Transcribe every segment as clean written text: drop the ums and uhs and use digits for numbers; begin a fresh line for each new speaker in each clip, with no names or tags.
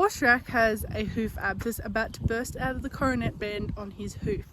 poor Shrek has a hoof abscess about to burst out of the coronet band on his hoof.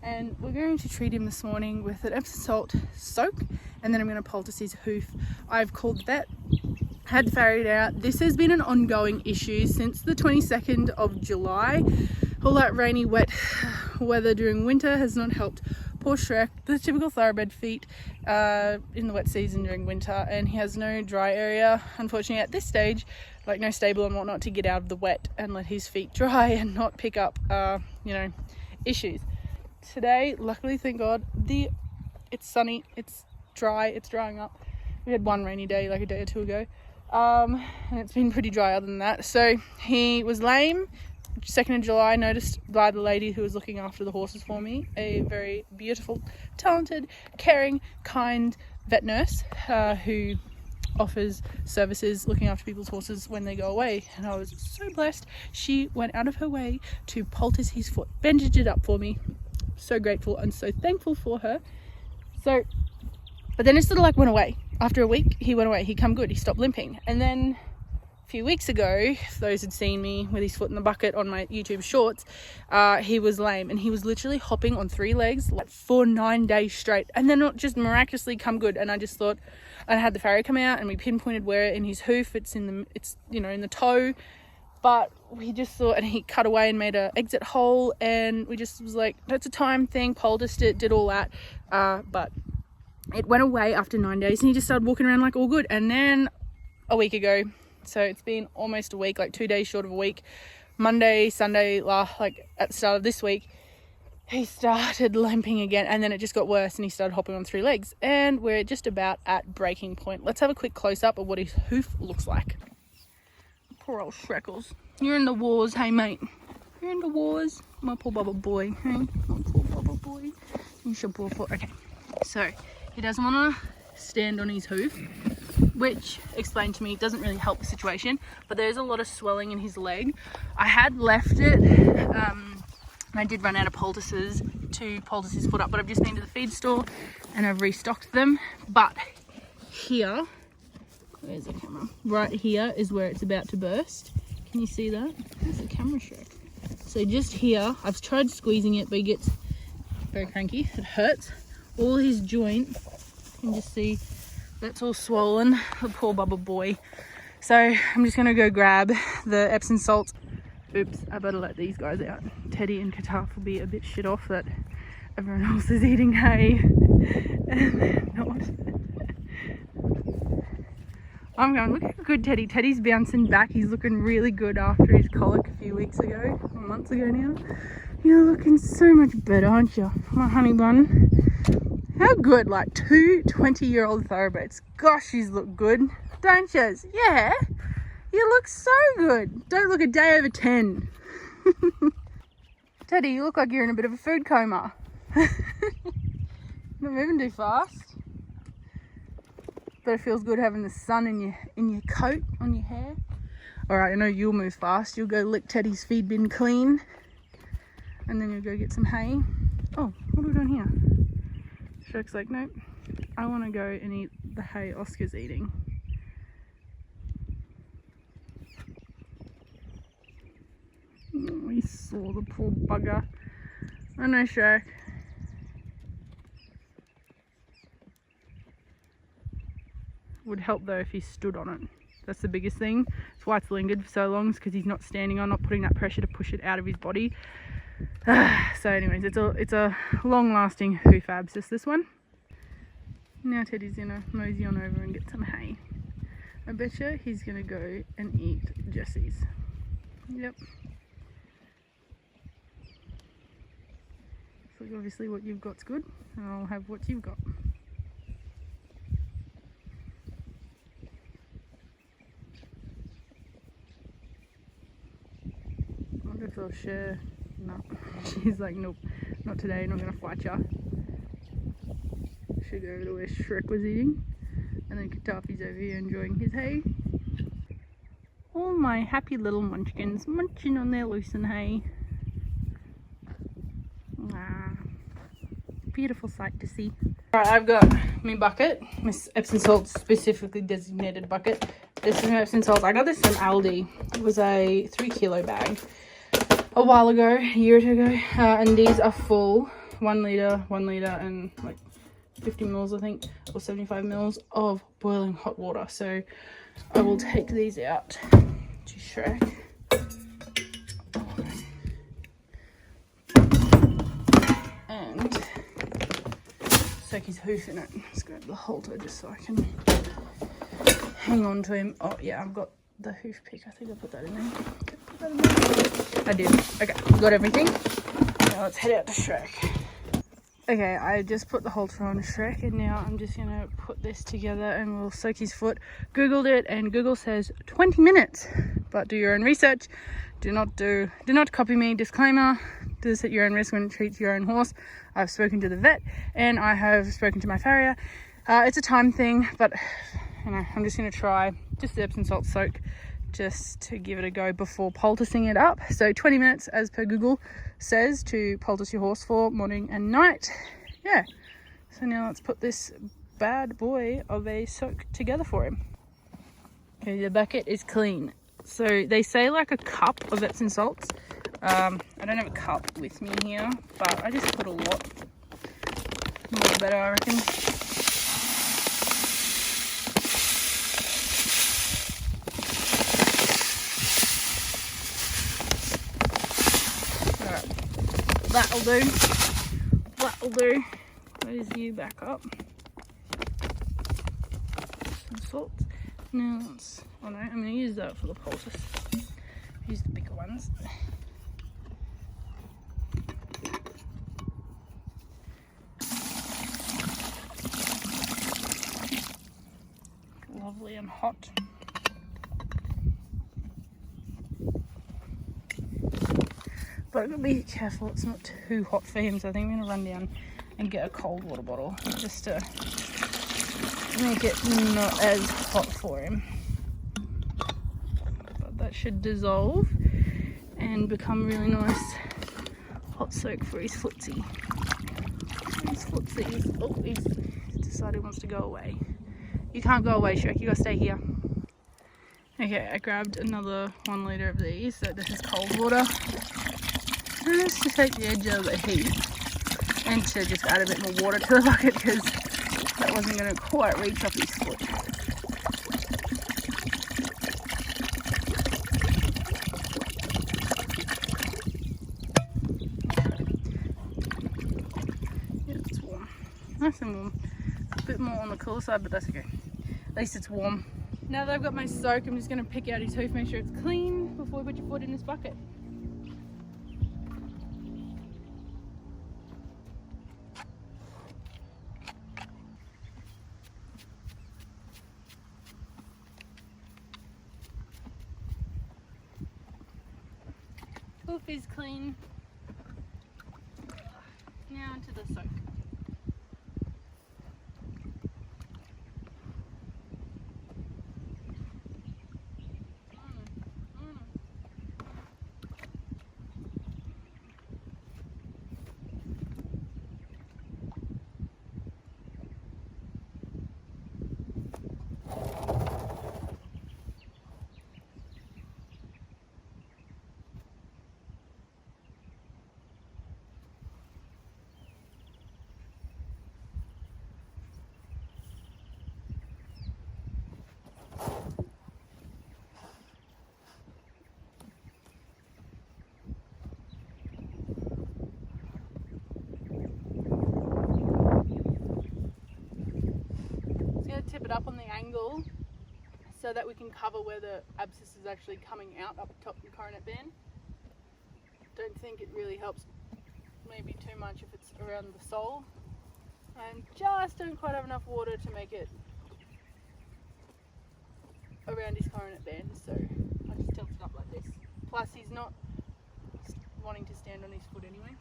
And we're going to treat him this morning with an Epsom salt soak, and then I'm going to poultice his hoof. I've called the vet, had the farrier out. This has been an ongoing issue since the 22nd of July. All that rainy, wet weather during winter has not helped poor Shrek, the typical thoroughbred feet in the wet season during winter, and he has no dry area, unfortunately, at this stage, like no stable and whatnot to get out of the wet and let his feet dry and not pick up, issues. Today, luckily, thank God, it's sunny, it's dry, it's drying up. We had one rainy day like a day or two ago, and it's been pretty dry other than that. So he was lame. 2nd of July, noticed by the lady who was looking after the horses for me, a very beautiful, talented, caring, kind vet nurse who offers services looking after people's horses when they go away, and I was so blessed. She went out of her way to poultice his foot, bandage it up for me. So grateful and so thankful for her. So, but then it sort of like went away. After a week, he went away. He come good. He stopped limping. And then a few weeks ago, if those had seen me with his foot in the bucket on my YouTube shorts, he was lame, and he was literally hopping on 3 legs like for 9 days straight, and then it just miraculously come good. And I just thought, I had the farrier come out and we pinpointed where in his hoof, it's in the toe, but we just thought, and he cut away and made a exit hole, and we just was like, that's a time thing, poulticed it, did all that, but it went away after 9 days, and he just started walking around like all good. And then a week ago, so it's been almost a week, like 2 days short of a week, Monday, Sunday, like at the start of this week, he started limping again, and then it just got worse, and he started hopping on 3 legs, and we're just about at breaking point. Let's have a quick close-up of what his hoof looks like. Poor old Shrekkles. You're in the wars, hey mate. You're in the wars. My poor bubba boy, hey? My poor bubba boy. You should poor foot. Okay, so he doesn't want to stand on his hoof, which explained to me doesn't really help the situation, but there's a lot of swelling in his leg. I had left it, and I did run out of poultices to poultice his foot up, but I've just been to the feed store and I've restocked them. But here, where's the camera? Right here is where it's about to burst. Can you see that? There's the camera Shrek. So just here, I've tried squeezing it, but he gets very cranky. It hurts. All his joint, you can just see that's all swollen. The poor bubba boy. So I'm just gonna go grab the Epsom salts. Oops, I better let these guys out. Teddy and Kataf will be a bit shit off that everyone else is eating hay and they're not. I'm going, look how good Teddy's bouncing back. He's looking really good after his colic a few weeks ago, or months ago now. You're looking so much better, aren't you, my honey bun? How good, like 2 20-year-old thoroughbreds. Gosh, you look good, don't you? Yeah, you look so good. Don't look a day over 10. Teddy, you look like you're in a bit of a food coma. Not moving too fast. But it feels good having the sun in your coat, on your hair. Alright, I know you'll move fast. You'll go lick Teddy's feed bin clean, and then you'll go get some hay. Oh, what are we doing here? Shrek's like, nope, I want to go and eat the hay Oscar's eating. Oh, we saw the poor bugger. I know, Shrek. Would help though if he stood on it. That's the biggest thing. That's why it's lingered for so long, is because he's not standing on, not putting that pressure to push it out of his body. So anyways, it's a long-lasting hoof abscess, this one. Now Teddy's gonna mosey on over and get some hay. I betcha he's gonna go and eat Jesse's. Yep. So obviously what you've got's good, and I'll have what you've got. If I'll share. No. She's like, nope, not today, not gonna fight ya. Should go over to where Shrek was eating, and then Katafi's over here enjoying his hay. All my happy little munchkins munching on their lucerne hay. Ah, beautiful sight to see. Alright, I've got my bucket, my Epsom salt specifically designated bucket, This is Epsom salts. I got this from Aldi. It was a 3 kilo bag a while ago, a year or two ago. And these are full, 1 litre, and like 50 mils, I think, or 75 mils of boiling hot water. So I will take these out to Shrek. And soak his hoof in it. Let's grab the halter just so I can hang on to him. Oh yeah, I've got the hoof pick. I think I put that in there. I did. Okay, got everything. Now let's head out to Shrek. Okay, I just put the halter on Shrek, and now I'm just gonna put this together and we'll soak his foot. Googled it, and Google says 20 minutes. But do your own research. Do not copy me. Disclaimer: do this at your own risk when it treats your own horse. I've spoken to the vet and I have spoken to my farrier. It's a time thing, but you know, I'm just gonna try just the Epsom salt soak just to give it a go before poulticing it up. So 20 minutes as per Google says to poultice your horse for morning and night. Yeah, so now let's put this bad boy of a soak together for him. Okay, the bucket is clean. So they say like a cup of Epsom salts. I don't have a cup with me here, but I just put a lot. More the better, I reckon. That'll do. That'll do. Close you back up. Some salt. Now let's. Oh no, I'm going to use that for the poultice. Use the bigger ones. Lovely and hot. But I've got to be careful it's not too hot for him, so I think I'm going to run down and get a cold water bottle just to make it not as hot for him. But that should dissolve and become really nice hot soak for his footsie. His footsie. Oh, he's decided he wants to go away. You can't go away, Shrek, you got to stay here. Okay, I grabbed another 1 litre of these, so this is cold water. Just to take the edge of the heat and to just add a bit more water to the bucket because that wasn't going to quite reach up his foot. Yeah, it's warm. Nice and warm. A bit more on the cooler side, but that's okay. At least it's warm. Now that I've got my soak, I'm just going to pick out his hoof, make sure it's clean before we put your foot in this bucket. Hoof is clean. Now into the soak. Tip it up on the angle so that we can cover where the abscess is actually coming out up top of the coronet band. Don't think it really helps maybe too much if it's around the sole, and just don't quite have enough water to make it around his coronet band, so I just tilt it up like this. Plus he's not wanting to stand on his foot anyway.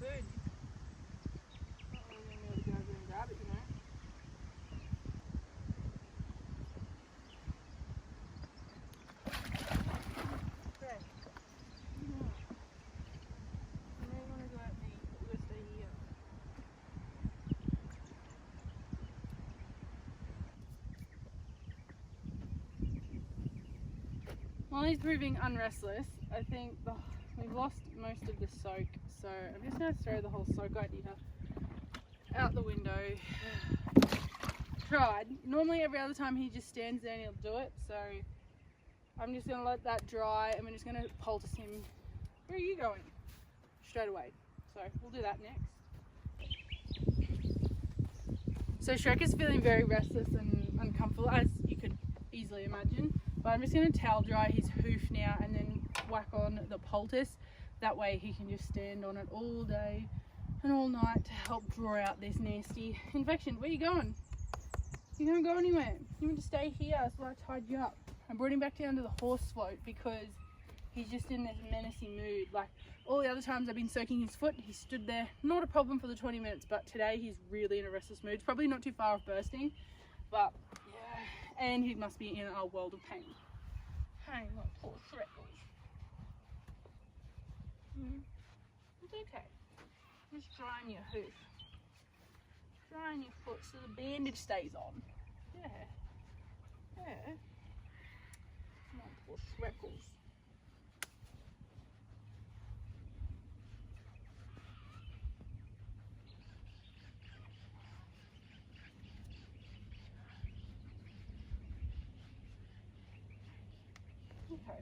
your food. Not really going to be able to go over and grab it, you know. Okay. Yeah. I really want to go out and eat, but we're going to stay here. While he's proving unrestless, I think we've lost most of the soak, so I'm just going to throw the whole soak idea out the window. Tried. Normally every other time he just stands there and he'll do it, so I'm just going to let that dry and we're just going to poultice him. Where are you going? Straight away. So we'll do that next. So Shrek is feeling very restless and uncomfortable, as you could easily imagine. But I'm just going to towel dry his hoof now and then whack on the poultice. That way he can just stand on it all day and all night to help draw out this nasty infection. Where are you going? You don't go anywhere. You want to stay here. That's why I tied you up. I brought him back down to the horse float because he's just in this menacing mood. Like all the other times I've been soaking his foot, he stood there. Not a problem for the 20 minutes, but today he's really in a restless mood. It's probably not too far off bursting, but yeah. And he must be in a world of pain. Hey, look, poor Shreks. It's okay. Just drying your hoof. Drying your foot so the bandage stays on. Yeah. Yeah. Come on, poor Shreks. Okay.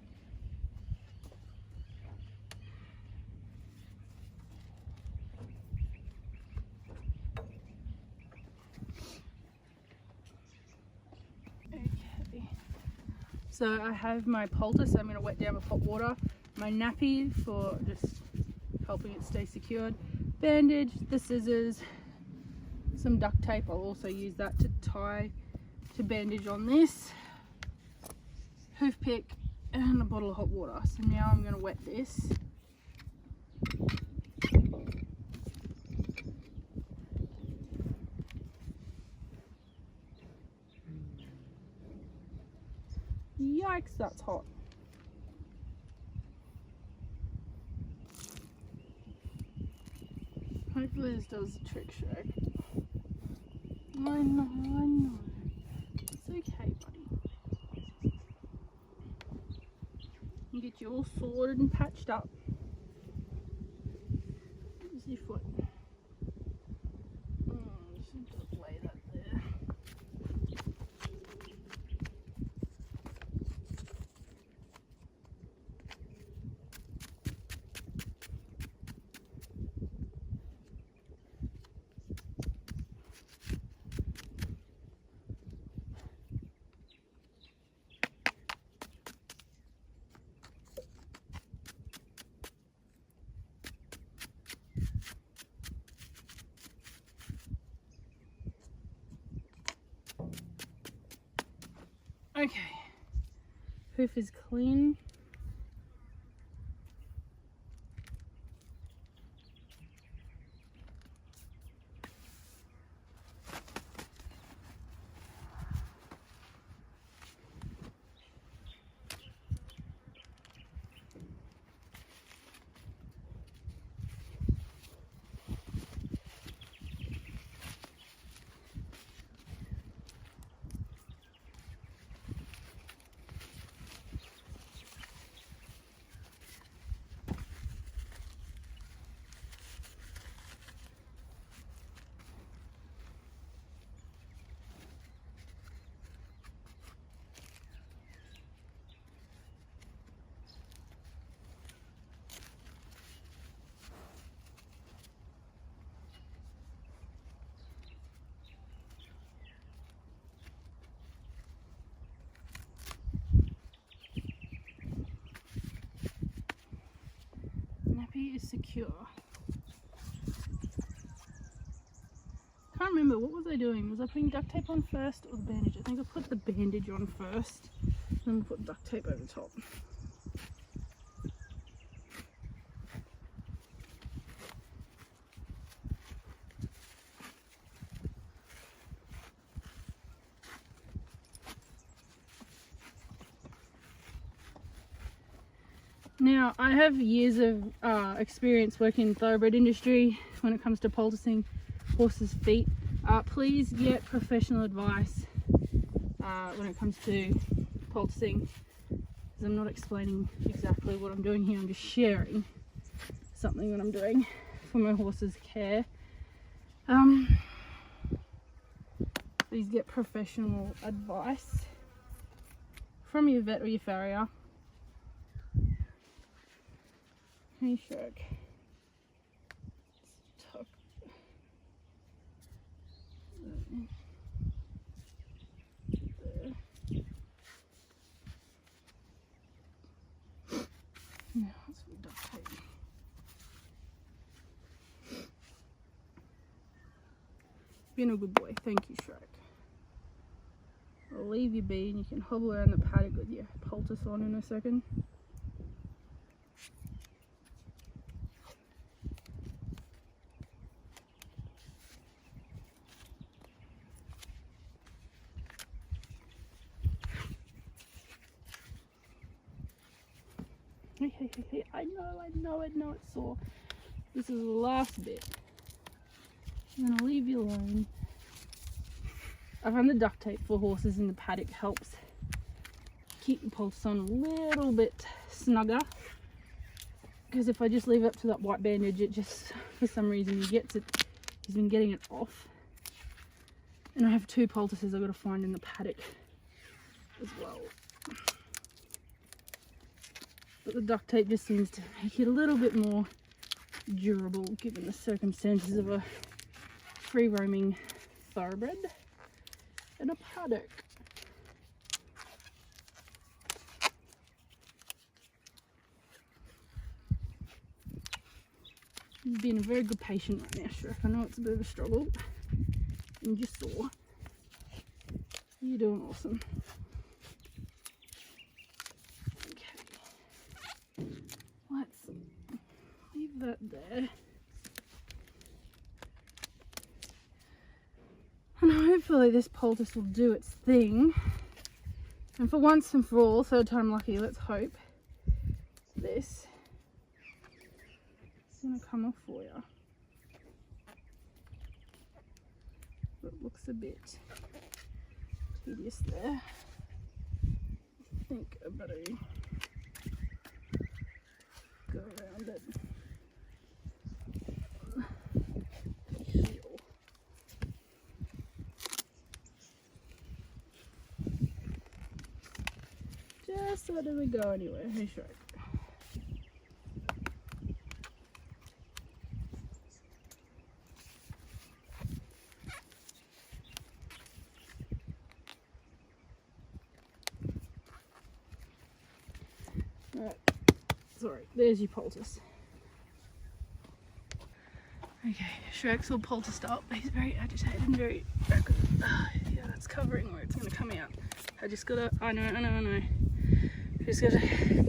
Okay. So I have my poultice. I'm going to wet down with hot water. My nappy for just helping it stay secured. Bandage, the scissors, some duct tape. I'll also use that to bandage on this. Hoof pick and a bottle of hot water. So now I'm going to wet this. Yikes, that's hot. Hopefully this does the trick, Shrek. I know. It's okay, buddy. And get you all sorted and patched up. Where's your foot? Just need to lay that there. Okay, hoof is clean. Nappy is secure. Can't remember, what was I doing? Was I putting duct tape on first or the bandage? I think I put the bandage on first, then put duct tape over top. Now, I have years of experience working in the thoroughbred industry when it comes to poulticing horses' feet. Please get professional advice when it comes to poulticing, because I'm not explaining exactly what I'm doing here. I'm just sharing something that I'm doing for my horse's care. Please get professional advice from your vet or your farrier. Hey, Shrek. Tuck. There. Now let's duct tape. Being a good boy. Thank you, Shrek. I'll leave you be and you can hobble around the paddock with your poultice on in a second. Hey, I know it's sore. This is the last bit. I'm gonna leave you alone. I find the duct tape for horses in the paddock helps keep the poultice on a little bit snugger, because if I just leave it up to that white bandage, it just, for some reason, he's been getting it off. And I have 2 poultices I've got to find in the paddock as well. But the duct tape just seems to make it a little bit more durable given the circumstances of a free roaming thoroughbred in a paddock. You've been a very good patient right now, Shrek. I know it's a bit of a struggle and you're sore. You're doing awesome. Okay, let's leave that there. And hopefully this poultice will do its thing. And for once and for all, third time lucky, let's hope this is going to come off for you. It looks a bit tedious there. I think I better go around it. Just so it doesn't go anywhere. Hey, Shrek. Alright, sorry, there's your poultice. Okay, Shrek's all poulticed up. He's very agitated and very yeah, that's covering where it's going to come out. I just gotta, I know. Just gotta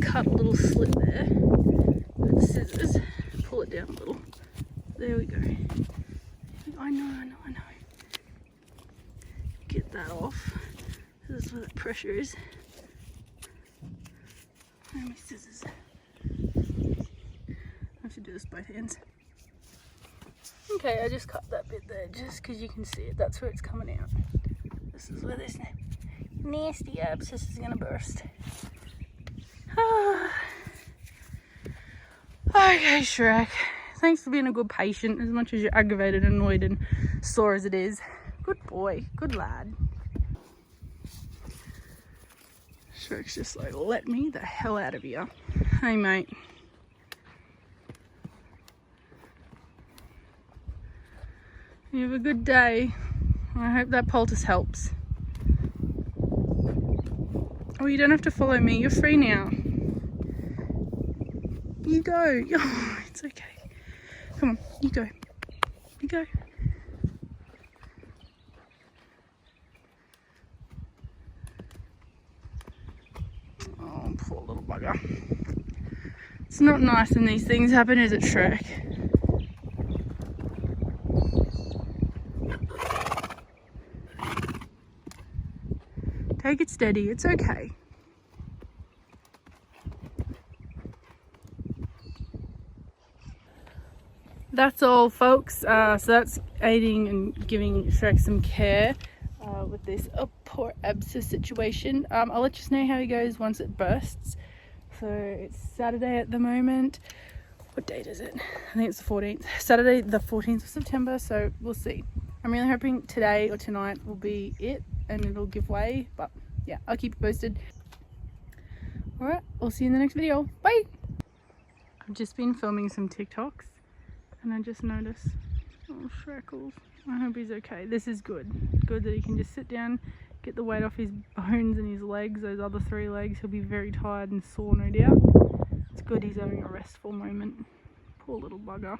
cut a little slit there with the scissors, pull it down a little. There we go. I know. Get that off. This is where the pressure is. Where are my scissors? I should do this both hands. Okay, I just cut that bit there just because you can see it. That's where it's coming out. This is where this nasty abscess is gonna burst. Okay, Shrek. Thanks for being a good patient, as much as you're aggravated, annoyed, and sore as it is. Good boy, good lad. Shrek's just like, let me the hell out of here. Hey, mate. You have a good day. I hope that poultice helps. Oh, you don't have to follow me. You're free now. You go. Oh, it's okay. Come on, you go. You go. Oh, poor little bugger. It's not nice when these things happen, is it, Shrek? Take it steady. It's okay. that's all, folks. So that's aiding and giving Shrek some care with this poor abscess situation. I'll let you know how he goes once it bursts. So it's Saturday at the moment. What date is it? I think it's the 14th. Saturday the 14th of September, so we'll see. I'm really hoping today or tonight will be it and it'll give way, but yeah, I'll keep you posted. Alright, we'll see you in the next video. Bye! I've just been filming some TikToks and I just noticed, oh Shreckles, I hope he's okay. This is good. Good that he can just sit down, get the weight off his bones and his legs, those other 3 legs. He'll be very tired and sore, no doubt. It's good he's having a restful moment. Poor little bugger.